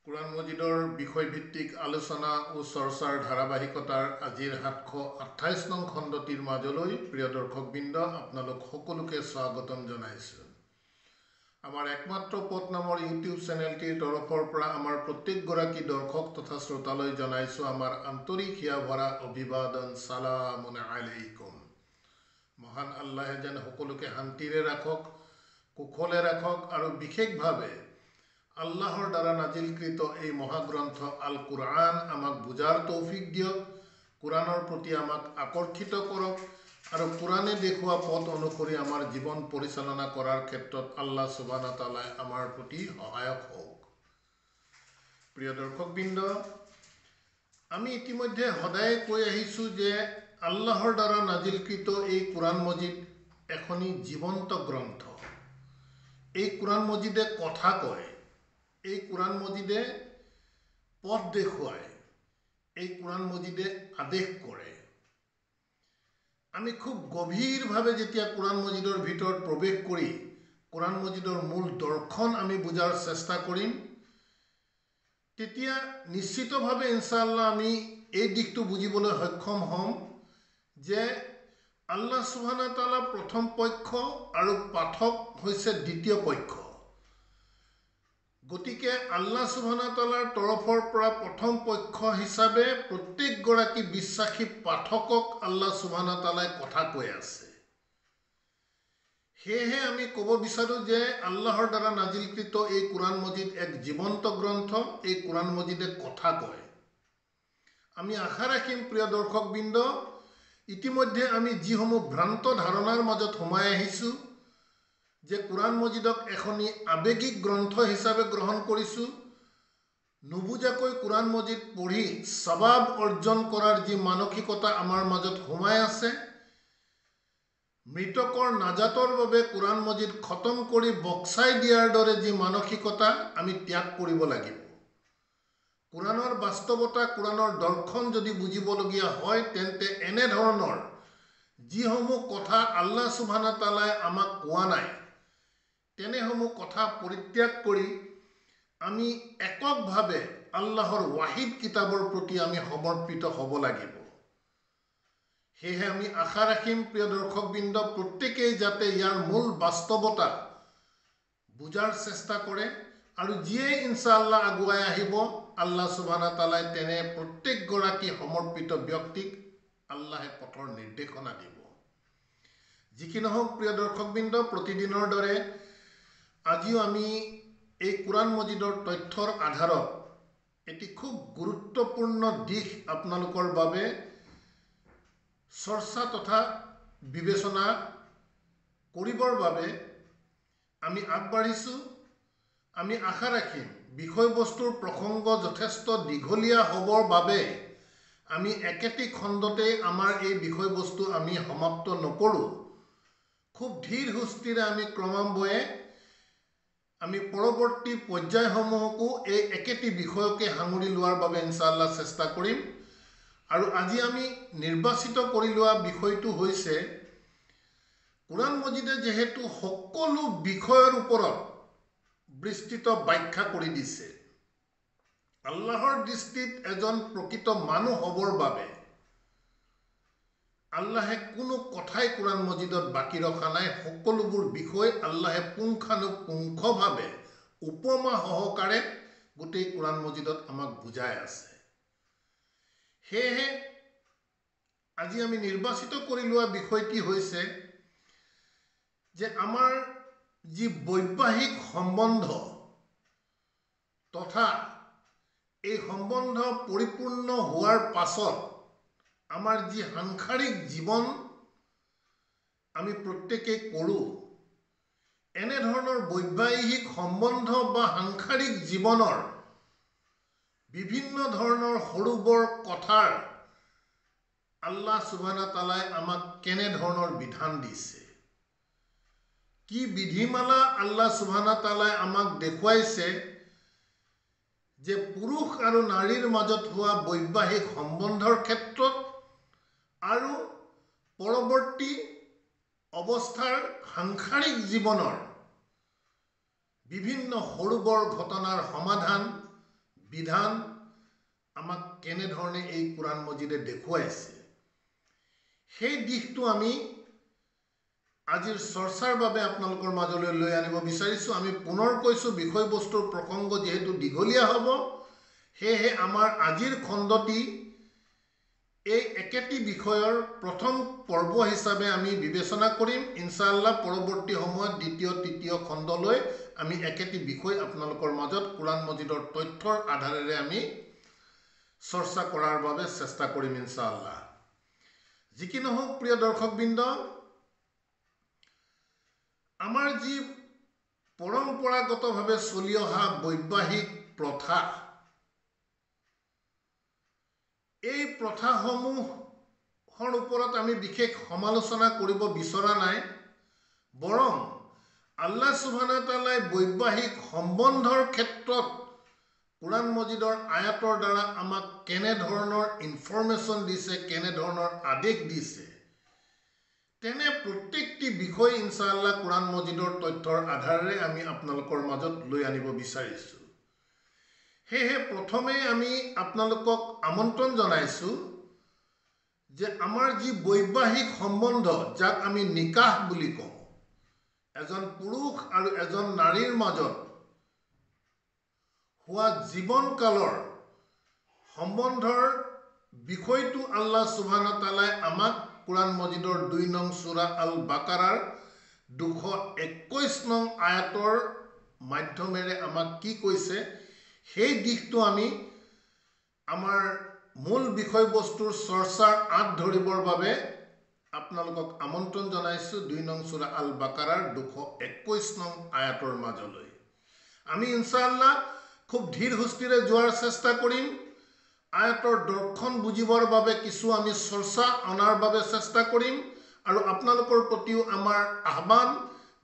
Curran মজিদৰ বিষয়ভিত্তিক আলোচনা ও চৰ্চাৰ ধাৰাবাহিকতাৰ আজিৰ 728 নং খণ্ডটিৰ মাজলৈ প্ৰিয় দৰ্শকবৃন্দ আপোনালোক সকলোকে স্বাগতম জনাইছোঁ। আমাৰ একমাত্ৰ পথ নামৰ ইউটিউব চেনেলটিৰ তৰফৰ পৰা আমাৰ প্ৰত্যেকগৰাকী দৰ্শক তথা শ্ৰোতালৈ জনাইছোঁ আমাৰ আন্তৰিক হিয়া ভৰা অভিবাদন সালামুন আলাইকুম। মহান আল্লাহে যেন সকলোকে শান্তিৰে ৰাখক, কুশলে ৰাখক আৰু বিশেষভাৱে আল্লাহৰ দ্বাৰা নাজিলকৃত এই মহাগ্ৰন্থ আল কুৰআন আমাক বুজাৰ তৌফিক দিয়ক, কুৰাণৰ প্ৰতি আমাক আকৰ্ষিত কৰক আৰু কুৰাণে দেখুওৱা পথ অনুসৰি আমাৰ জীৱন পৰিচালনা কৰাৰ ক্ষেত্ৰত আল্লাহ সুবহানাহু ওয়া তাআলাই আমাৰ প্ৰতি সহায়ক হওক। প্ৰিয় দৰ্শকবৃন্দ, আমি ইতিমধ্যে সদায় কৈ আহিছোঁ যে আল্লাহৰ দ্বাৰা নাজিলকৃত এই কুৰাণ মজিদ এখনি জীৱন্ত গ্ৰন্থ। এই কুৰাণ মজিদে কথা কয়, এই কুৰাণ মজিদে পথ দেখুৱায়, এই কুৰাণ মজিদে আদেশ কৰে। আমি খুব গভীৰভাৱে যেতিয়া কুৰাণ মজিদৰ ভিতৰত প্ৰৱেশ কৰি কুৰাণ মজিদৰ মূল দৰ্শন আমি বুজাৰ চেষ্টা কৰিম, তেতিয়া নিশ্চিতভাৱে ইনশাআল্লাহ আমি এই দিশটো বুজিবলৈ সক্ষম হ'ম যে আল্লাহ সুবহানাহু ওয়া তাআলা প্ৰথম পক্ষ আৰু পাঠক হৈছে দ্বিতীয় পক্ষ। গতিকে আল্লাহ সুবহানাহু ওয়া তাআলাৰ তৰফৰ পৰা প্ৰথম পক্ষ হিচাপে প্ৰত্যেকগৰাকী বিশ্বাসী পাঠকক আল্লাহ সুবহানাহু ওয়া তাআলাই কথা কৈ আছে। সেয়েহে আমি ক'ব বিচাৰোঁ যে আল্লাহৰ দ্বাৰা নাজিলকৃত এই কুৰাণ মজিদ এক জীৱন্ত গ্ৰন্থ, এই কুৰাণ মজিদে কথা কয়। আমি আশা ৰাখিম প্ৰিয় দৰ্শকবৃন্দ, ইতিমধ্যে আমি যিসমূহ ভ্ৰান্ত ধাৰণাৰ মাজত সোমাই আহিছোঁ যে কুৰাণ মজিদক এখনি আৱেগিক গ্ৰন্থ হিচাপে গ্ৰহণ কৰিছোঁ, নুবুজাকৈ কুৰাণ মজিদ পঢ়ি সৱাব অৰ্জন কৰাৰ যি মানসিকতা আমাৰ মাজত সোমাই আছে, মৃতকৰ নাজাতৰ বাবে কুৰাণ মজিদ খতম কৰি বক্সাই দিয়াৰ দৰে যি মানসিকতা আমি ত্যাগ কৰিব লাগিব। কুৰাণৰ বাস্তৱতা, কুৰাণৰ দৰ্শন যদি বুজিবলগীয়া হয়, তেন্তে এনেধৰণৰ যিসমূহ কথা আল্লাহ সুবহানাহু ওয়া তাআলাই আমাক কোৱা নাই, তেনেসমূহ কথা পৰিত্যাগ কৰি আমি এককভাৱে আল্লাহৰ ৱাহিদ কিতাবৰ প্ৰতি আমি সমৰ্পিত হ'ব লাগিব। সেয়েহে আমি আশা ৰাখিম প্ৰিয় দৰ্শকবৃন্দ, প্ৰত্যেকেই যাতে ইয়াৰ মূল বাস্তৱতা বুজাৰ চেষ্টা কৰে আৰু যিয়ে ইনশাআল্লাহ আগুৱাই আহিব, আল্লাহ সুবহানাহু ওয়া তাআলাই তেনে প্ৰত্যেকগৰাকী সমৰ্পিত ব্যক্তিক আল্লাহে পথৰ নিৰ্দেশনা দিব। যি কি নহওক প্ৰিয় দৰ্শকবৃন্দ, প্ৰতিদিনৰ দৰে আজিও আমি এই কুৰাণ মজিদৰ তথ্যৰ আধাৰত এটি খুব গুৰুত্বপূৰ্ণ দিশ আপোনালোকৰ বাবে চৰ্চা তথা বিবেচনা কৰিবৰ বাবে আমি আগবাঢ়িছোঁ। আমি আশা ৰাখিম বিষয়বস্তুৰ প্ৰসংগ যথেষ্ট দীঘলীয়া হ'বৰ বাবে আমি একেটি খণ্ডতেই আমাৰ এই বিষয়বস্তু আমি সমাপ্ত নকৰোঁ। খুব ধীৰ সুস্থিৰে আমি ক্ৰমান্বয়ে আমি পৰৱৰ্তী পৰ্যায়সমূহকো এই একেটি বিষয়কে সাঙুৰি লোৱাৰ বাবে ইনশাআল্লাহ চেষ্টা কৰিম। আৰু আজি আমি নিৰ্বাচিত কৰি লোৱা বিষয়টো হৈছে, কুৰাণ মজিদে যিহেতু সকলো বিষয়ৰ ওপৰত বিস্তৃত ব্যাখ্যা কৰি দিছে, আল্লাহৰ দৃষ্টিত এজন প্ৰকৃত মানুহ হ'বৰ বাবে আল্লাহে কোনো কথাই কুৰাণ মজিদত বাকী ৰখা নাই। সকলোবোৰ বিষয় আল্লাহে পুংখানুপুংখভাৱে উপমা সহকাৰে গোটেই কুৰাণ মজিদত আমাক বুজাই আছে। সেয়েহে আজি আমি নিৰ্বাচিত কৰি লোৱা বিষয়টি হৈছে যে আমাৰ যি বৈবাহিক সম্বন্ধ তথা এই সম্বন্ধ পৰিপূৰ্ণ হোৱাৰ পাছত আমাৰ যি সাংসাৰিক জীৱন আমি প্ৰত্যেকেই কৰোঁ, এনেধৰণৰ বৈবাহিক সম্বন্ধ বা সাংসাৰিক জীৱনৰ বিভিন্ন ধৰণৰ সৰু বৰ কথাৰ আল্লাহ সুবহানাহু ওয়া তাআলাই আমাক কেনেধৰণৰ বিধান দিছে, কি বিধিমালা আল্লাহ সুবহানাহু ওয়া তাআলাই আমাক দেখুৱাইছে যে পুৰুষ আৰু নাৰীৰ মাজত হোৱা বৈবাহিক সম্বন্ধৰ ক্ষেত্ৰত আৰু পৰৱৰ্তী অৱস্থাৰ সাংসাৰিক জীৱনৰ বিভিন্ন সৰু বৰ ঘটনাৰ সমাধান, বিধান আমাক কেনেধৰণে এই কোৰাণ মজিদে দেখুৱাইছে সেই দিশটো আমি আজিৰ চৰ্চাৰ বাবে আপোনালোকৰ মাজলৈ লৈ আনিব বিচাৰিছোঁ। আমি পুনৰ কৈছোঁ বিষয়বস্তুৰ প্ৰসংগ যেহেতু দীঘলীয়া হ'ব, সেয়েহে আমাৰ আজিৰ খণ্ডটি এই একেটি বিষয়ৰ প্ৰথম পৰ্ব হিচাপে আমি বিবেচনা কৰিম। ইনশাআল্লাহ পৰৱৰ্তী সময়ত দ্বিতীয় তৃতীয় খণ্ডলৈ আমি একেটি বিষয় আপোনালোকৰ মাজত কোৰাণ মজিদৰ তথ্যৰ আধাৰেৰে আমি চৰ্চা কৰাৰ বাবে চেষ্টা কৰিম ইনশাআল্লাহ। যি কি নহওক প্ৰিয় দৰ্শকবৃন্দ, আমাৰ যি পৰম্পৰাগতভাৱে চলি অহা বৈবাহিক প্ৰথা, এই প্ৰথাসমূহৰ ওপৰত আমি বিশেষ সমালোচনা কৰিব বিচৰা নাই, বৰং আল্লাহ সুবহানাহু ওয়া তাআলাই বৈবাহিক সম্বন্ধৰ ক্ষেত্ৰত কোৰাণ মজিদৰ আয়াতৰ দ্বাৰা আমাক কেনেধৰণৰ ইনফৰমেশ্যন দিছে, কেনেধৰণৰ আদেশ দিছে, তেনে প্ৰত্যেকটি বিষয় ইনশাআল্লাহ কোৰাণ মজিদৰ তথ্যৰ আধাৰেৰে আমি আপোনালোকৰ মাজত লৈ আনিব বিচাৰিছোঁ। সেয়েহে প্ৰথমে আমি আপোনালোকক আমন্ত্ৰণ জনাইছোঁ যে আমাৰ যি বৈবাহিক সম্বন্ধ, যাক আমি নিকাহ বুলি কওঁ, এজন পুৰুষ আৰু এজন নাৰীৰ মাজত হোৱা জীৱনকালৰ সম্বন্ধৰ বিষয়টো আল্লাহ সুবহানাহু ওয়া তাআলাই আমাক কোৰাণ মজিদৰ 2 নং সূৰা আল বাকাৰাৰ 221 নং আয়াতৰ মাধ্যমেৰে আমাক কি কৈছে সেই দিশটো আমি আমাৰ মূল বিষয়বস্তুৰ চৰ্চাৰ আঁত ধৰিবৰ বাবে আপোনালোকক আমন্ত্ৰণ জনাইছোঁ 2 নং সূৰা আল বাকাৰাৰ 221 নং আয়াতৰ মাজলৈ। আমি ইনশাআল্লাহ খুব ধীৰ সুস্থিৰে যোৱাৰ চেষ্টা কৰিম। আয়াতৰ দৰ্শন বুজিবৰ বাবে কিছু আমি চৰ্চা অনাৰ বাবে চেষ্টা কৰিম, আৰু আপোনালোকৰ প্ৰতিও আমাৰ আহ্বান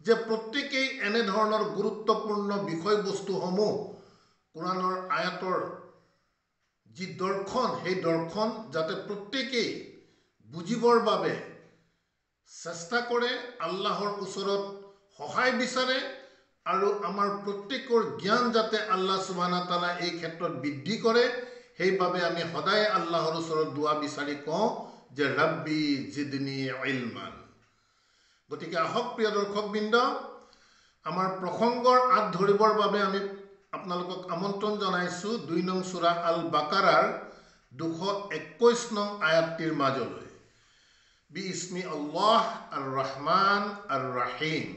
যে প্ৰত্যেকেই এনেধৰণৰ গুৰুত্বপূৰ্ণ বিষয়বস্তুসমূহ কোৰাণৰ আয়াতৰ যি দৰ্শন, সেই দৰ্শন যাতে প্ৰত্যেকেই বুজিবৰ বাবে চেষ্টা কৰে, আল্লাহৰ ওচৰত সহায় বিচাৰে, আৰু আমাৰ প্ৰত্যেকৰ জ্ঞান যাতে আল্লাহ সুবহানাহু ওয়া তাআলা এই ক্ষেত্ৰত বৃদ্ধি কৰে, সেইবাবে আমি সদায় আল্লাহৰ ওচৰত দোৱা বিচাৰি কওঁ যে ৰাব্বি জিদনি ইলমান। গতিকে আহক প্ৰিয় দৰ্শকবৃন্দ, আমাৰ প্ৰসংগৰ আঁত ধৰিবৰ বাবে আমি আপোনালোকক আমন্ত্ৰণ জনাইছোঁ 2 নং সূৰা আল বাকাৰাৰ 221 নং আয়াতটিৰ মাজলৈ। বিইছমি আল্লাহ আৰ ৰহমান আৰ ৰাহিম।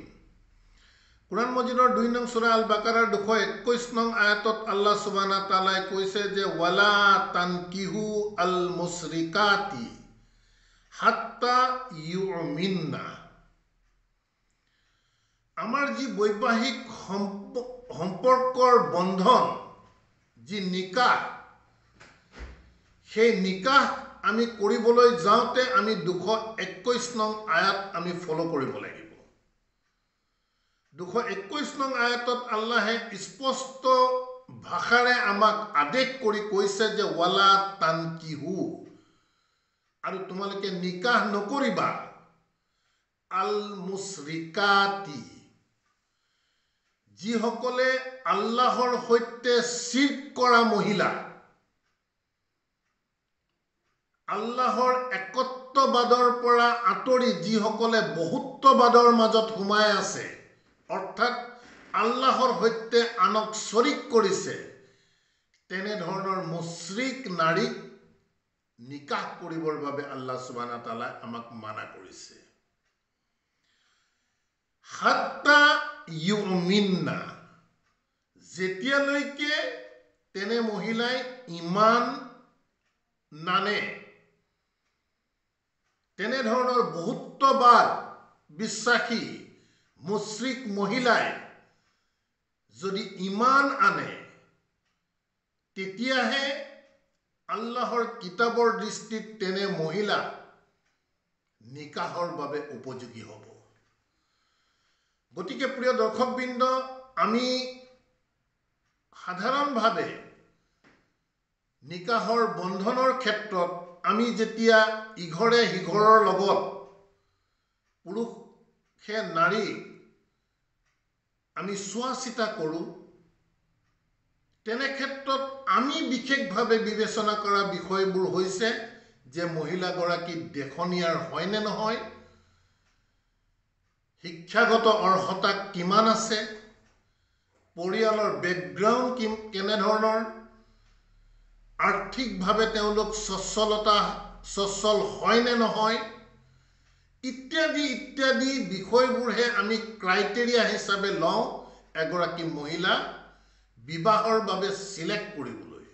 কোৰাণ মজিদৰ 2 নং সূৰা আল বাকাৰাৰ 221 নং আয়াতত আল্লাহ সুবহানাহু ওয়া তাআলাই কৈছে যে ওয়ালা তানকিহু আল মুশরিকাতি হাত্তা ইউমিননা। আমাৰ যি বৈবাহিক সম্পৰ্কৰ বন্ধন, যি নিকাহ, সেই নিকাহ আমি কৰিবলৈ যাওঁতে আমি 221 নং আয়াত আমি ফলো কৰিব লাগিব। 221 নং আয়াতত আল্লাহে স্পষ্ট ভাষাৰে আমাক আদেশ কৰি কৈছে যে ওয়ালা তানকিহু, আৰু তোমালোকে নিকাহ নকৰিবা আল মুশৰিকাতি, যিসকলে আল্লাহৰ সৈতে শিৰ্ক কৰা মহিলা, আল্লাহৰ একত্ববাদৰ পৰা আঁতৰি যিসকলে বহুত্ববাদৰ মাজত সোমাই আছে, অৰ্থাৎ আল্লাহৰ সৈতে আনক শৰীক কৰিছে, তেনেধৰণৰ মুশৰিক নাৰীক নিকাহ কৰিবৰ বাবে আল্লাহ সুবহানাহু ওয়া তাআলা আমাক মানা কৰিছে। হাত্তা ইউমিননা, যেতিয়ালৈকে তেনে মহিলাই ইমান নানে, তেনেধৰণৰ বহুত্ববাদ বিশ্বাসী মুশৰিক মহিলাই যদি ইমান আনে, তেতিয়াহে আল্লাহৰ কিতাবৰ দৃষ্টিত তেনে মহিলা নিকাহৰ বাবে উপযোগী হ'ব। গতিকে প্ৰিয় দৰ্শকবৃন্দ, আমি সাধাৰণভাৱে নিকাহৰ বন্ধনৰ ক্ষেত্ৰত আমি যেতিয়া ইঘৰে সিঘৰৰ লগত, পুৰুষে নাৰী আমি চোৱা চিতা কৰোঁ, তেনে ক্ষেত্ৰত আমি বিশেষভাৱে বিবেচনা কৰা বিষয়বোৰ হৈছে যে মহিলাগৰাকী দেখনীয়াৰ হয় নে নহয়, শিক্ষাগত অৰ্হতা কিমান আছে, পৰিয়ালৰ বেকগ্ৰাউণ্ড কেনেধৰণৰ, আৰ্থিকভাৱে তেওঁলোক সচ্ছল হয় নে নহয়, ইত্যাদি ইত্যাদি বিষয়বোৰহে আমি ক্ৰাইটেৰিয়া হিচাপে লওঁ এগৰাকী মহিলা বিবাহৰ বাবে সিলেক্ট কৰিবলৈ।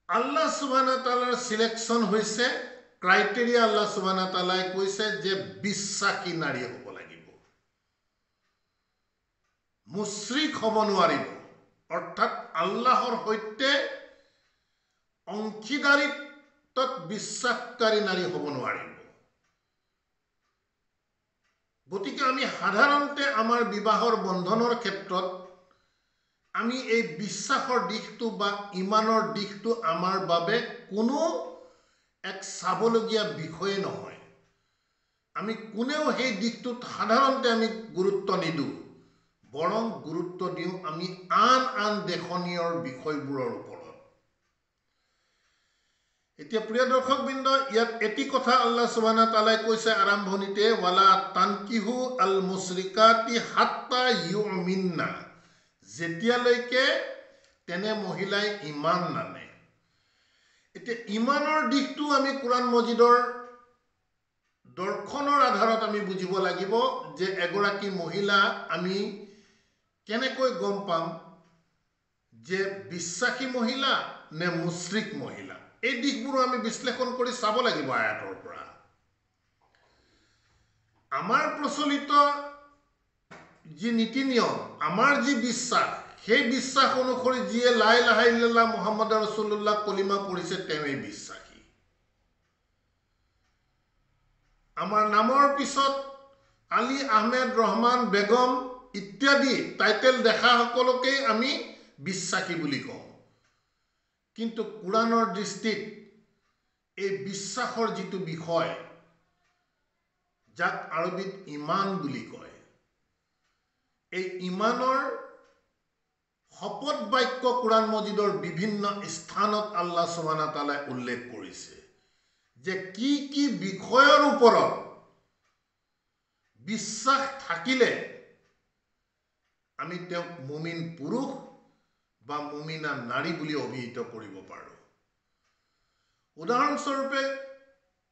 আল্লাহ সুবহানাহু ওয়া তাআলাৰ সিলেকশন হৈছে ক্ৰাইটেৰিয়া। আল্লাহ সুবহানাহু ওয়া তাআলাই কৈছে যে বিশ্বাসী নাৰী হ'ব লাগিব, মুশৰিক হ'ব নোৱাৰিব, অৰ্থাৎ আল্লাহৰ সৈতে অংশীদাৰিত্বত বিশ্বাসকাৰী নাৰী হ'ব নোৱাৰিব। গতিকে আমি সাধাৰণতে আমাৰ বিবাহৰ বন্ধনৰ ক্ষেত্ৰত আমি এই বিশ্বাসৰ দিশটো বা ইমানৰ দিশটো আমাৰ বাবে কোনো এক চাবলগীয়া বিষয় নহয়। আমি কোনেও সেই দিশটোত সাধাৰণতে আমি গুৰুত্ব নিদিওঁ, বৰং গুৰুত্ব দিওঁ আমি আন দেখনীয়ৰ বিষয়বোৰৰ ওপৰত। এতিয়া প্ৰিয় দৰ্শকবৃন্দ, ইয়াত এটি কথা আল্লাহ সুবহানাহু ওয়া তাআলাই কৈছে আৰম্ভণিতে, ৱালা তানকিহু আল মুশৰিকাতি হাত্তা ইউমিননা, যেতিয়ালৈকে তেনে মহিলাই ইমান নানে। এতিয়া ইমানৰ দিশটো আমি কোৰআন মজিদৰ দৰ্শনৰ আধাৰত আমি বুজিব লাগিব যে এগৰাকী মহিলা আমি কেনেকৈ গম পাম যে বিশ্বাসী মহিলা নে মুশৰিক মহিলা। এই দিশবোৰ আমি বিশ্লেষণ কৰি চাব লাগিব আয়াতৰ পৰা। আমাৰ প্ৰচলিত যি নীতি নিয়ম, আমাৰ যি বিশ্বাস, সেই বিশ্বাস অনুসৰি যিয়ে লা ইলাহা ইল্লাল্লাহ মুহাম্মদ ৰাসূলুল্লাহ কলিমা পঢ়িছে তেওঁই বিশ্বাসী। আমাৰ নামৰ পিছত আলী আহমেদ, ৰহমান, বেগম ইত্যাদি টাইটেল দেখা সকলোকেই আমি বিশ্বাসী বুলি কওঁ। কিন্তু কোৰআনৰ দৃষ্টিত এই বিশ্বাসৰ যিটো বিষয়, যাক আৰবীত ইমান বুলি কয়, এই ইমানৰ শপত বাক্য কোৰআন মজিদৰ বিভিন্ন স্থানত আল্লাহ সুবহানাহু ওয়া তাআলাই উল্লেখ কৰিছে যে কি কি বিষয়ৰ ওপৰত বিশ্বাস থাকিলে আমি তেওঁক মুমিন পুৰুষ বা মুমিনা নাৰী বুলি অভিহিত কৰিব পাৰোঁ। উদাহৰণস্বৰূপে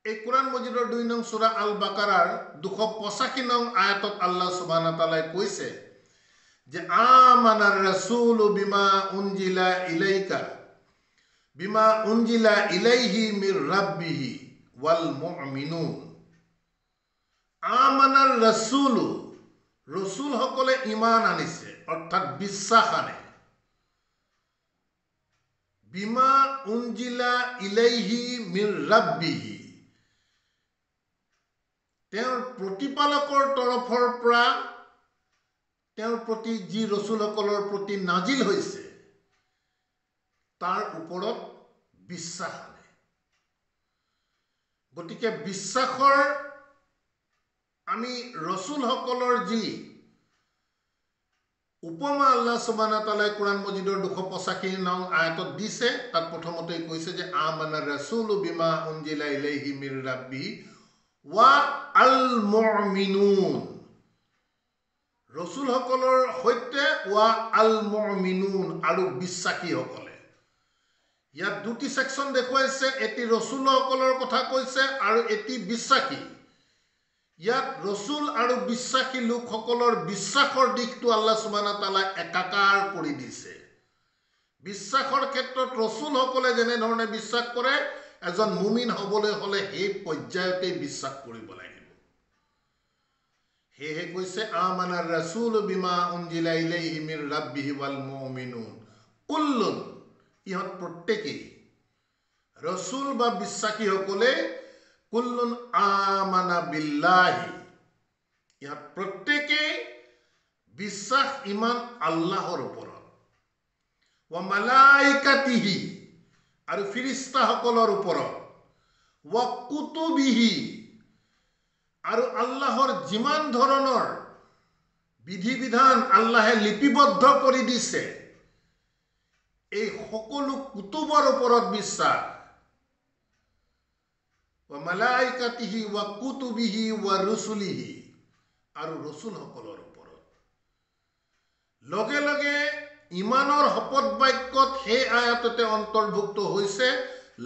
এই কোৰআন মজিদৰ 2 নং সূৰা আল বাকাৰাৰ 285 নং আয়াতত আল্লাহ সুবহানাহু ওয়া তাআলাই কৈছে যে আমানাৰ ৰাসূলু বিমা উনজিলা ইলাইহি মিৰ ৰাব্বিহি ওয়াল মুমিনুন। আমানাৰ ৰাসূলু, ৰসুল সকলে ইমান আনিছে অৰ্থাৎ বিশ্বাস আনে। বিমা উনজিলা ইলাইহি মিৰ ৰাব্বিহি, তেওঁৰ প্ৰতিপালকৰ তৰফৰ পৰা তেওঁৰ প্ৰতি যি ৰসুলসকলৰ প্ৰতি নাজিল হৈছে তাৰ ওপৰত বিশ্বাস আনে। গতিকে বিশ্বাসৰ আমি ৰসুলসকলৰ যি উপমা আল্লাহ সুবহানাহু ওয়া তাআলাই কোৰআন মজিদৰ 285 নং আয়াতত দিছে, তাত প্ৰথমতেই কৈছে যে আমানাৰ ৰাসূলু বিমা উনজিলা ইলাইহি মিৰ ৰাব্বিহি ওয়া আল মুমিনুন, ৰসুলসকলৰ সৈতে ওয়া আল মুমিনুন আৰু বিশ্বাসীসকলে। ইয়াত দুটি সেকশন দেখুৱাইছে, এটি ৰসুলসকলৰ কথা কৈছে আৰু এটি বিশ্বাসী। ইয়াত ৰসুল আৰু বিশ্বাসী লোকসকলৰ বিশ্বাসৰ দিশটো আল্লাহ সুবহানাহু ওয়া তাআলা একাকাৰ কৰি দিছে। বিশ্বাসৰ ক্ষেত্ৰত ৰসুলসকলে যেনেধৰণে বিশ্বাস কৰে, এজন মুমিন হ'বলৈ হ'লে সেই পৰ্যায়তেই বিশ্বাস কৰিব লাগিব। সেয়ে কৈছে আমানাৰ ৰাসূলু বিমা উনজিলা ইলাইহি মিৰ ৰাব্বিহি ওয়াল মুমিনুন কুল্লুন, ইহঁত প্ৰত্যেকেই ৰসুল বা বিশ্বাসীসকলে কুল্লুন আমানা বিল্লাহি, ইহঁত প্ৰত্যেকেই বিশ্বাস ইমান আল্লাহৰ ওপৰত, ওয়া মালাইকাতিহি আৰু ফিৰিস্তাসকলৰ ওপৰত, ওয়া কুতুবিহি আৰু আল্লাহৰ যিমান ধৰণৰ বিধি বিধান আল্লাহে লিপিবদ্ধ কৰি দিছে এই সকলো কুতুবৰ ওপৰত বিশ্বাস ওয়া মালাইকাতিহি ওয়া কুতুবিহি ওয়া ৰুসুলিহি আৰু ৰসুলসকলৰ ওপৰত লগে লগে ইমানৰ শপত বাক্যত সেই আয়াততে অন্তৰ্ভুক্ত হৈছে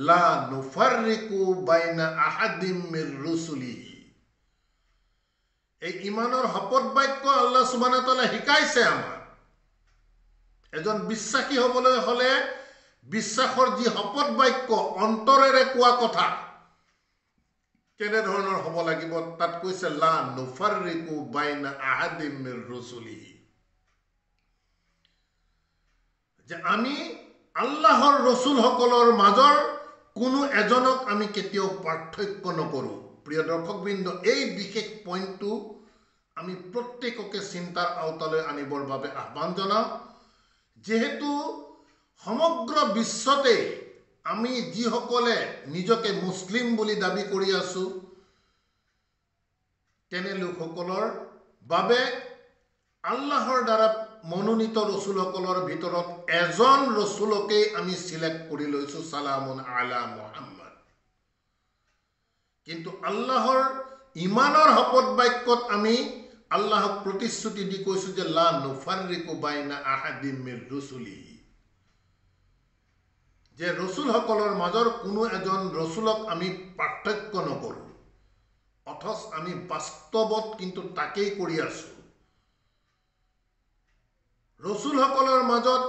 লা নুফাৰৰিকু বাইনা আহাদিম মিৰ ৰুসুলিহি এই ইমানৰ শপত বাক্য আল্লাহ সুবহানাহু ওয়া তাআলা শিকাইছে আমাক এজন বিশ্বাসী হ'বলৈ হলে বিশ্বাসৰ যি শপত বাক্য অন্তৰেৰে কোৱা কথা কেনে ধৰণৰ হ'ব লাগিব তাত কৈছে লা নুফাৰৰিকু বাইনা আহাদিম মিৰ ৰুসুলিহি যে আমি আল্লাহৰ ৰসুলসকলৰ মাজৰ কোনো এজনক আমি কেতিয়াও পাৰ্থক্য নকৰোঁ প্ৰিয় দৰ্শকবৃন্দ এই বিশেষ পইণ্টটো আমি প্ৰত্যেককে চিন্তাৰ আওতালৈ আনিবৰ বাবে আহ্বান জনাওঁ যেহেতু সমগ্ৰ বিশ্বতে আমি যিসকলে নিজকে মুছলিম বুলি দাবী কৰি আছো তেনে লোকসকলৰ বাবে আল্লাহৰ দ্বাৰা মনোনীত ৰসুলসকলৰ ভিতৰত এজন ৰসুলকে আমি সিলেক্ট কৰি লৈছো সালামুন আলা মুহাম্মদ কিন্তু আল্লাহৰ ইমানৰ শপত বাক্যত আমি আল্লাহক প্ৰতিশ্ৰুতি দি কৈছো যে লা নুফাৰৰিকু বাইনা আহাদিম মিৰ ৰুসুলিহি যে ৰসুলসকলৰ মাজৰ কোনো এজন ৰসুলক আমি পাৰ্থক্য নকৰোঁ অথচ আমি বাস্তৱত কিন্তু তাকেই কৰি আছো ৰসুলসকলৰ মাজত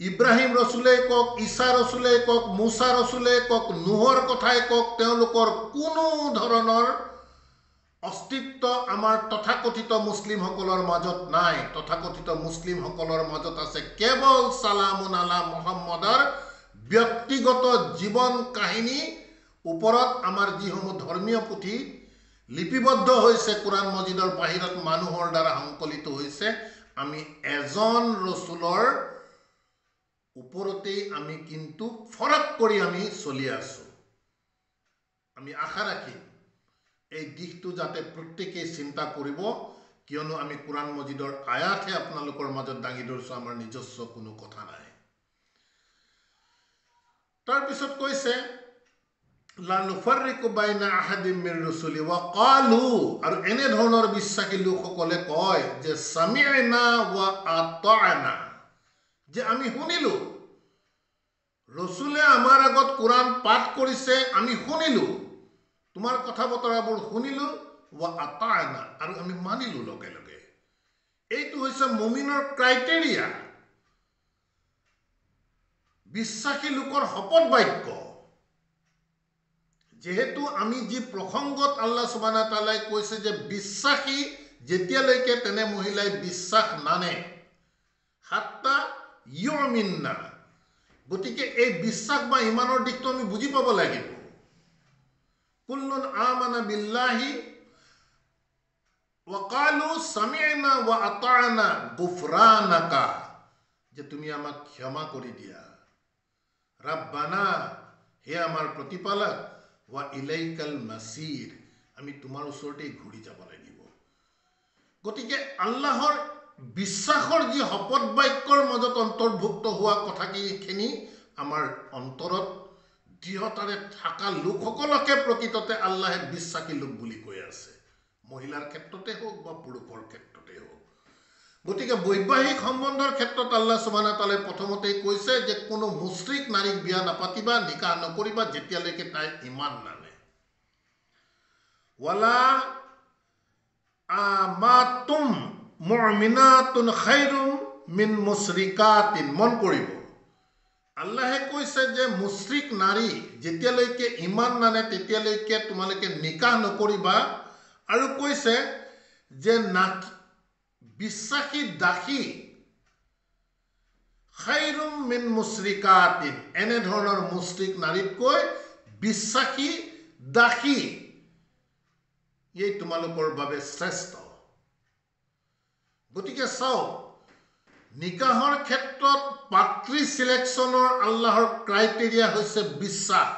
ইব্ৰাহিম ৰসুলে কক ঈসা ৰসুলে কক মুসা ৰসুলে কক নুহৰ কথাই কক তেওঁলোকৰ কোনো ধৰণৰ অস্তিত্ব আমাৰ তথাকথিত মুছলিমসকলৰ মাজত নাই তথাকথিত মুছলিমসকলৰ মাজত আছে কেৱল সালামুন আলা মুহাম্মদৰ ব্যক্তিগত জীৱন কাহিনী ওপৰত আমাৰ যিসমূহ ধৰ্মীয় পুথি লিপিবদ্ধ হৈছে কোৰাণ মজিদৰ বাহিৰত মানুহৰ দ্বাৰা সংকলিত হৈছে আমি এজন ৰসুলৰ ওপৰতেই আমি কিন্তু ফৰক কৰি আমি চলি আছো আমি আশা ৰাখিম এই দিশটো যাতে প্ৰত্যেকই চিন্তা কৰিব কিয়নো আমি কোৰাণ মজিদৰ আয়াতহে আপোনালোকৰ মাজত দাঙি ধৰিছো আমাৰ নিজস্ব কোনো কথা নাই তাৰ পিছত কৈছে লা নুফাৰৰিকু বাইনা আহাদিম মিৰ ৰুসুলি ওয়া ক্বালু আৰু এনে ধৰণৰ বিশ্বাসী লোকসকলে কয় যে সামি'না ওয়া আতা'না যে আমি শুনিলো ৰসুলে আমাৰ আগত কোৰাণ পাঠ কৰিছে আমি শুনিলো তোমাৰ কথা বতৰাবোৰ শুনিলো ওয়া আতা'না আৰু আমি মানিলো লগে লগে এইটো হৈছে মুমিনৰ ক্ৰাইটেৰিয়া বিশ্বাসী লোকৰ শপত বাক্য যেহেতু আমি যি প্ৰসংগত আল্লাহ সুবহানাহু ওয়া তাআলাই কৈছে যে বিশ্বাসী যেতিয়ালৈকে তেনে মহিলাই বিশ্বাস নানে হাত্তা ইউমিননা গতিকে এই বিশ্বাস বা ইমানৰ দিশটো আমি বুজি পাব লাগিব কুল্লুন আমানা বিল্লাহি ওয়া ক্বালু সামি'না ওয়া আতা'না গুফরানাকা যে তুমি আমাক ক্ষমা কৰি দিয়া ৰাব্বানা হে আমাৰ প্ৰতিপালক ওয়া ইলাইকাল মাসিৰ আমি তোমাৰ ওচৰতে ঘূৰি যাব লাগিব গতিকে আল্লাহৰ বিশ্বাসৰ যি শপত বাক্যৰ মাজত অন্তৰ্ভুক্ত হোৱা কথাখিনি আমাৰ অন্তৰত দৃঢ়তাৰে থকা লোকসকলকে প্ৰকৃততে আল্লাহে বিশ্বাসী লোক বুলি কৈ আছে মহিলাৰ ক্ষেত্ৰতে হোক বা পুৰুষৰ ক্ষেত্ৰতে হোক গতিকে বৈবাহিক সম্বন্ধৰ ক্ষেত্ৰত আল্লাহ সুবহানাহু ওয়া তাআলাই প্ৰথমতেই কৈছে যে কোনো মুশৰিক নাৰীক বিয়া নাপাতিবা নিকাহ নকৰিবা যেতিয়ালৈকে তাই ঈমান নানে ওয়ালা আমাতুম মুমিনাতুন খায়ৰুম মিন মুশৰিকাতিন মন কৰিব আল্লাহে কৈছে যে মুশৰিক নাৰী যেতিয়ালৈকে ঈমান নানে তেতিয়ালৈকে তোমালোকে নিকাহ নকৰিবা আৰু কৈছে যে বিশ্বাসী দাসী খায়ৰুম মিন মুশৰিকাতিন এনে ধৰণৰ মুশৰিক নাৰীতকৈ বিশ্বাসী দাসী এই তোমালোকৰ বাবে শ্ৰেষ্ঠ গতিকে চাও নিকাহৰ ক্ষেত্ৰত পাত্ৰী সিলেকশনৰ আল্লাহৰ ক্ৰাইটেৰিয়া হৈছে বিশ্বাস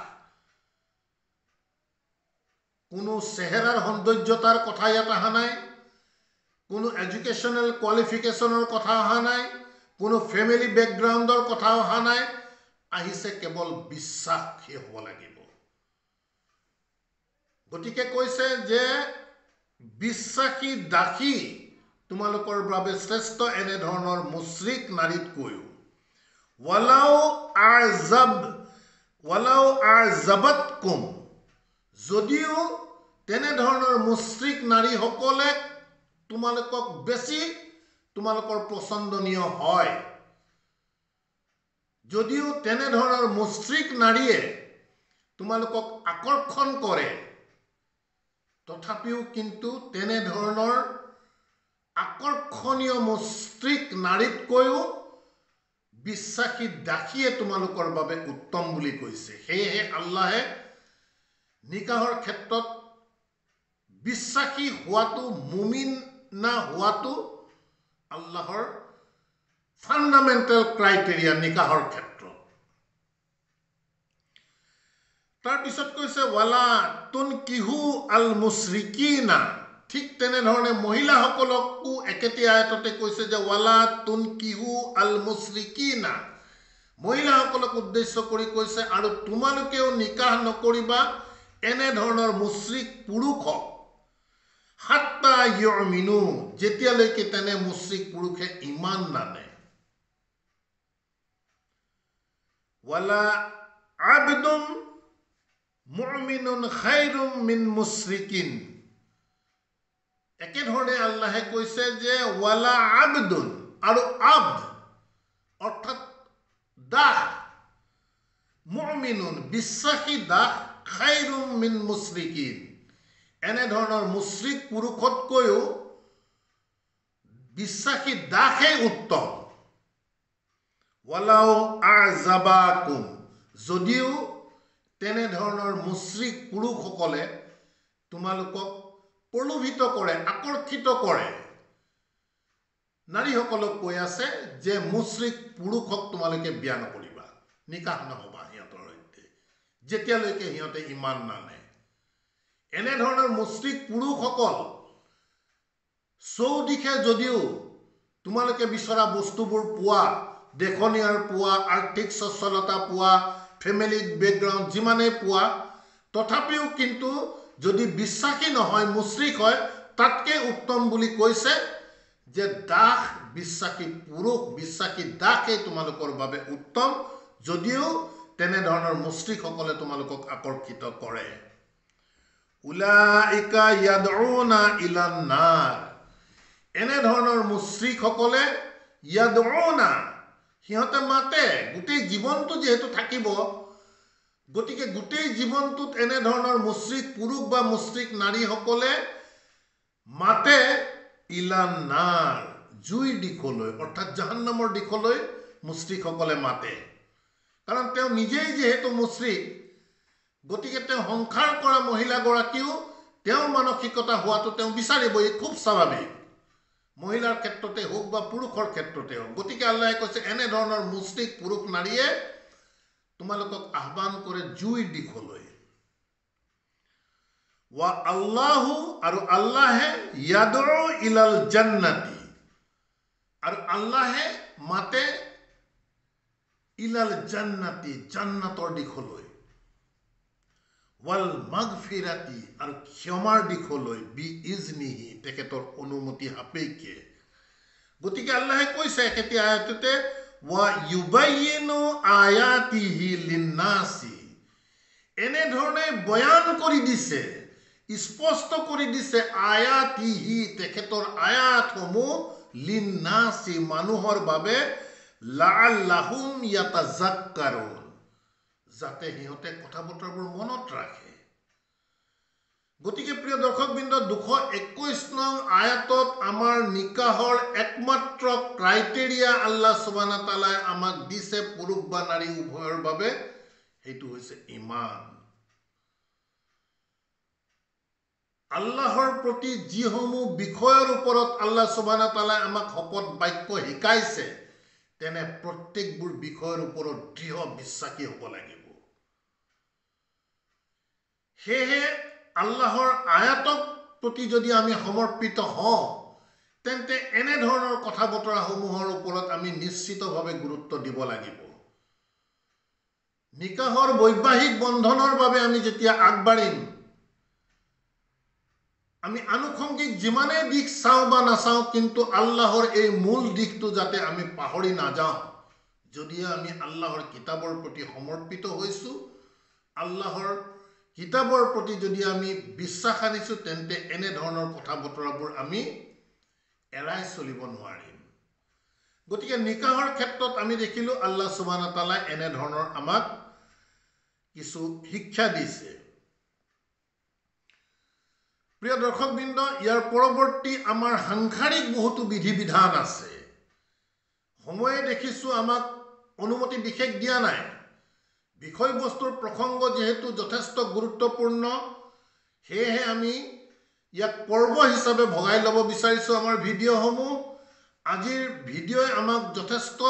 কোনো চেহেৰাৰ সৌন্দৰ্যতাৰ কথা ইয়াত অহা নাই কোনো এডুকেশ্যনেল কোৱালিফিকেশ্যনৰ কথা অহা নাই, কোনো ফেমিলি বেকগ্ৰাউণ্ডৰ কথা অহা নাই, আহিছে কেৱল বিশ্বাসী হ'ব লাগিব। গতিকে কৈছে যে বিশ্বাসী দাসী তোমালোকৰ বাবে শ্ৰেষ্ঠ এনেধৰণৰ মুশ্ৰিক নাৰীতকৈও। ৱালাউ আজাবাতকুম, যদিও তেনেধৰণৰ মুশ্ৰিক নাৰীসকলে তোমালোকক বেছি তোমালোকৰ পছন্দনীয় হয়, যদিও তেনেধৰণৰ মুশ্ৰিক নাৰীয়ে তোমালোকক আকৰ্ষণ কৰে, তথাপিও কিন্তু তেনেধৰণৰ আকৰ্ষণীয় মুশ্ৰিক নাৰীতকৈও বিশ্বাসী দাসীয়ে তোমালোকৰ বাবে উত্তম বুলি কৈছে। সেয়েহে আল্লাহে নিকাহৰ ক্ষেত্ৰত বিশ্বাসী হোৱাটো, মুমিনা হোৱাটো আল্লাহৰ ফাণ্ডামেণ্টেল ক্ৰাইটেৰিয়া নিকাহৰ ক্ষেত্ৰত। তাৰপিছত কৈছে ৱালা তুনকিহু আল মুশ্ৰিকিনা, ঠিক তেনেধৰণে মহিলাসকলকো একেটি আয়াততে কৈছে যে ৱালা তুনকিহু আল মুশ্ৰিকিনা, মহিলাসকলক উদ্দেশ্য কৰি কৈছে আৰু তোমালোকেও নিকাহ নকৰিবা এনেধৰণৰ মুশ্ৰিক পুৰুষক, হাত্তা ইউমিনু, যেতিয়ালৈকে তেনে মুশ্ৰিক পুৰুষে ইমান নানে। ৱালা আবদুন মুমিনুন খাইৰুম মিন মুশ্ৰিকিন, একেধৰণে আল্লাহে কৈছে যে ৱালা আবদুন, আৰু আবদ অৰ্থাৎ দাস, মুমিনুন বিশ্বাসী দাস, খাইৰুম মিন মুশ্ৰিকিন, এনেধৰণৰ মুশ্ৰিক পুৰুষতকৈও বিশ্বাসী দাসেই উত্তম। ৱালাউ আজাবাকুম, যদিও তেনেধৰণৰ মুশ্ৰিক পুৰুষসকলে তোমালোকক প্ৰলোভিত কৰে, আকৰ্ষিত কৰে। নাৰীসকলক কৈ আছে যে মুশ্ৰিক পুৰুষক তোমালোকে বিয়া নকৰিবা, নিকাহ নহবা সিহঁতৰ সৈতে, যেতিয়ালৈকে সিহঁতে ইমান নানে। এনেধৰণৰ মুশ্ৰিক পুৰুষসকল চৌদিশে যদিও তোমালোকে বিচৰা বস্তুবোৰ পোৱা, দেখনীয়াৰ পোৱা, আৰ্থিক সচ্ছলতা পোৱা, ফেমিলি বেকগ্ৰাউণ্ড যিমানেই পোৱা, তথাপিও কিন্তু যদি বিশ্বাসী নহয়, মুশ্ৰিক হয়, তাতকৈ উত্তম বুলি কৈছে যে দাস, বিশ্বাসী পুৰুষ, বিশ্বাসী দাসেই তোমালোকৰ বাবে উত্তম, যদিও তেনেধৰণৰ মুশ্ৰিকসকলে তোমালোকক আকৰ্ষিত কৰে। উলাইকা ইয়াদউনা ইলান নাৰ, এনেধৰণৰ মুশ্ৰিকসকলে ইয়াদউনা, সিহঁতে মাতে, গোটেই জীৱনটো যিহেতু থাকিব, গতিকে গোটেই জীৱনটোত এনেধৰণৰ মুশ্ৰিক পুৰুষ বা মুশ্ৰিক নাৰীসকলে মাতে ইলান নাৰ, জুইৰ দিশলৈ, অৰ্থাৎ জাহান্নামৰ দিশলৈ মুশ্ৰিকসকলে মাতে। কাৰণ তেওঁ নিজেই যিহেতু মুশ্ৰিক, গতিকে তেওঁ সংসাৰ কৰা মহিলাগৰাকীও তেওঁৰ মানসিকতা হোৱাটো তেওঁ বিচাৰিবই, খুব স্বাভাৱিক, মহিলাৰ ক্ষেত্ৰতে হওক বা পুৰুষৰ ক্ষেত্ৰতে হওক। গতিকে আল্লাহে কৈছে এনেধৰণৰ মুশ্ৰিক পুৰুষ নাৰীয়ে তোমালোকক আহ্বান কৰে জুইৰ দিশলৈ। ৱা আল্লাহু, আৰু আল্লাহে ইয়াদউ ইলাল জান্নাতি, আৰু আল্লাহে মাতে ইলাল জান্নাতি, জান্নাতৰ দিশলৈ, ৱাল মাগফিৰাতি, আৰু ক্ষমাৰ দিশলৈ, বি ইজনিহি, তেখেতৰ অনুমতি সাপেক্ষে। গতিকে আল্লাহে কৈছে একেটি আয়াততে ৱা ইউবাইয়িনু আয়াতিহি লিন্নাসি, এনেধৰণে বয়ান কৰি দিছে, স্পষ্ট কৰি দিছে আয়াতিহি, তেখেতৰ আয়াতসমূহ, লিন্নাসি, মানুহৰ বাবে, লাআল্লাহুম ইয়াতাযাক্কাৰুন, যাতে সিহঁতে কথা বতৰাবোৰ মনত ৰাখে। গতিকে প্ৰিয় দৰ্শকবৃন্দ, 221 নং আয়াতত আমাৰ নিকাহৰ একমাত্ৰ ক্ৰাইটেৰিয়া আল্লাহ সুবহানাহু ওয়া তাআলাই আমাক দিছে পুৰুষ বা নাৰী উভয়ৰ বাবে, সেইটো হৈছে ঈমান। আল্লাহৰ প্ৰতি যিসমূহ বিষয়ৰ ওপৰত আল্লাহ সুবহানাহু ওয়া তাআলাই আমাক শপত বাক্য শিকাইছে, তেনে প্ৰত্যেকবোৰ বিষয়ৰ ওপৰত দৃঢ় বিশ্বাসী হ'ব লাগিব। সেয়েহে আল্লাহৰ আয়াতক প্ৰতি যদি আমি সমৰ্পিত হওঁ, তেন্তে এনে ধৰণৰ কথা বতৰাসমূহৰ ওপৰত আমি নিশ্চিতভাৱে গুৰুত্ব দিব লাগিব। নিকাহৰ বৈবাহিক বন্ধনৰ বাবে আমি যেতিয়া আগবাঢ়িম, আমি আনুষংগিক যিমানেই দিশ চাওঁ বা নাচাওঁ, কিন্তু আল্লাহৰ এই মূল দিশটো যাতে আমি পাহৰি নাযাওঁ। যদিও আমি আল্লাহৰ কিতাপৰ প্ৰতি সমৰ্পিত হৈছোঁ, আল্লাহৰ কিতাপৰ প্ৰতি যদি আমি বিশ্বাস আনিছোঁ, তেন্তে এনে ধৰণৰ কথা বতৰাবোৰ আমি এৰাই চলিব নোৱাৰিম। গতিকে নিকাহৰ ক্ষেত্ৰত আমি দেখিলোঁ আল্লাহ সুবহানাহু ওয়া তাআলাই এনে ধৰণৰ আমাক কিছু শিক্ষা দিছে। প্ৰিয় দৰ্শকবৃন্দ, ইয়াৰ পৰৱৰ্তী আমাৰ সাংসাৰিক বহুতো বিধি বিধান আছে। সময়ে দেখিছোঁ আমাক অনুমতি বিশেষ দিয়া নাই। বিষয়বস্তুৰ প্ৰসংগ যেহেতু যথেষ্ট গুৰুত্বপূৰ্ণ, সেয়েহে আমি ইয়াক পৰ্ব হিচাপে ভগাই ল'ব বিচাৰিছোঁ আমাৰ ভিডিঅ'সমূহ। আজিৰ ভিডিঅ'ই আমাক যথেষ্ট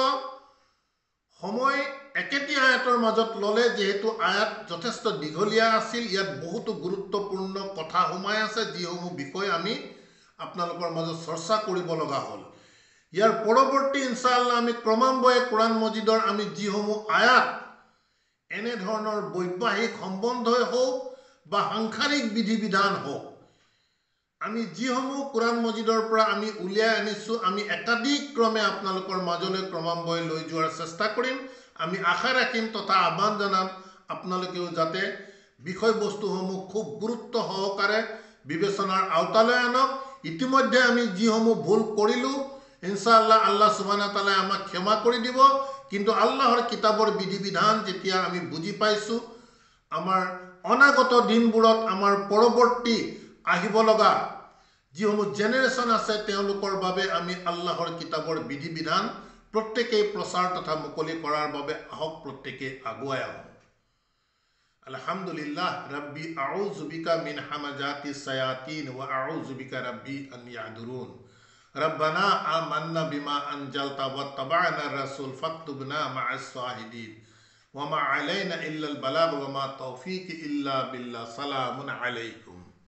সময় একেটি আয়াতৰ মাজত ল'লে, যিহেতু আয়াত যথেষ্ট দীঘলীয়া আছিল। ইয়াত বহুতো গুৰুত্বপূৰ্ণ কথা সোমাই আছে, যিসমূহ বিষয় আমি আপোনালোকৰ মাজত চৰ্চা কৰিব লগা হ'ল। ইয়াৰ পৰৱৰ্তী ইনশাআল্লাহ আমি ক্ৰমান্বয়ে কোৰাণ মজিদৰ আমি যিসমূহ আয়াত এনে ধৰণৰ বৈবাহিক সম্বন্ধই হওক বা সাংসাৰিক বিধি বিধান হওক, আমি যিসমূহ কোৰাণ মজিদৰ পৰা আমি উলিয়াই আনিছোঁ, আমি একাধিক ক্ৰমে আপোনালোকৰ মাজলৈ ক্ৰমান্বয়ে লৈ যোৱাৰ চেষ্টা কৰিম। আমি আশা ৰাখিম তথা আহ্বান জনাম আপোনালোকেও যাতে বিষয়বস্তুসমূহ খুব গুৰুত্ব সহকাৰে বিবেচনাৰ আওতালৈ আনক। ইতিমধ্যে আমি যিসমূহ ভুল কৰিলোঁ, ইনশাআল্লাহ আল্লাহ সুবহানাহু ওয়া তাআলাই আমাক ক্ষমা কৰি দিব। কিন্তু আল্লাহৰ কিতাপৰ বিধি বিধান যেতিয়া আমি বুজি পাইছোঁ, আমাৰ অনাগত দিনবোৰত আমাৰ পৰৱৰ্তী আহিব লগা যিসমূহ জেনেৰেশ্যন আছে, তেওঁলোকৰ বাবে আমি আল্লাহৰ কিতাপৰ বিধি বিধান প্ৰত্যেকেই প্ৰচাৰ তথা মুকলি কৰাৰ বাবে আহক প্ৰত্যেকেই আগুৱাই আহোঁ। আলহামদুলিল্লাহ ৰাব্বি আউযু বিকা মিন হামাজাতি শায়াতিন ওয়া আউযু বিকা রাব্বি আন ইয়াহদুরুন। রব্বানা আমান্না বিমা আনজালতা ওয়াত্তাবা'না রাসূল ফাকতুবনা মা'আস শাহিদিন ওয়া মা আলাইনা ইল্লাল বালাগ ওয়া মা তাওফীকি ইল্লা বিল্লাহ। সালামুন আলাইকুম।